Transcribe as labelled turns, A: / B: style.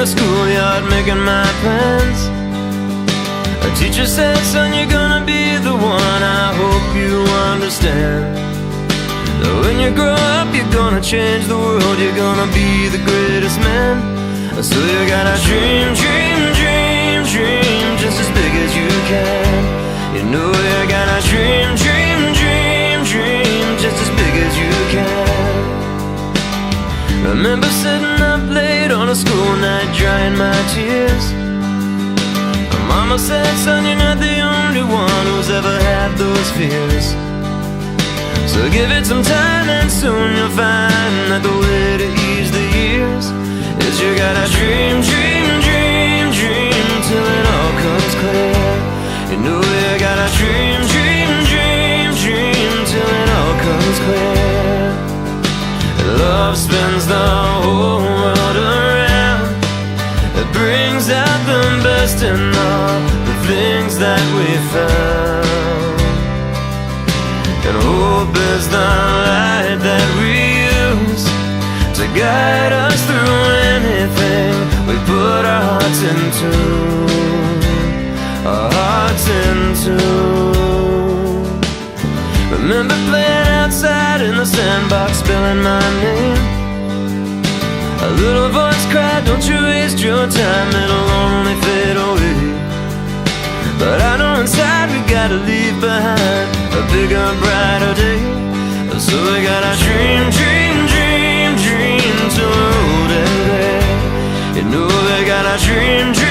A: the schoolyard making my plans. A teacher said, son, you're gonna be the one. I hope you understand that when you grow up, you're gonna change the world. You're gonna be the greatest man. So you gotta dream, dream, dream, dream, just as big as you can. You know you gotta dream, dream, dream, dream, just as big as you can. Remember sitting up late on a school night, drying my tears. Mama said, son, you're not the only one who's ever had those fears. So give it some time and soon you'll find that the way to ease the years is you gotta dream, dream, dream, dream till it all comes clear. You know you gotta dream, dream, dream, dream till it all comes clear. And love spins the whole world around. It brings out the best in all the things that we found. And hope is the light that we use to guide us through anything we put our hearts into. Our hearts into. Remember playing outside in the sandbox, spelling my name. A little voice cried, don't you waste your time, it'll only fade away. But I know inside we gotta leave behind a bigger, brighter day. So we gotta dream, dream, dream, dream till we're old and gray. You know we gotta dream, dream.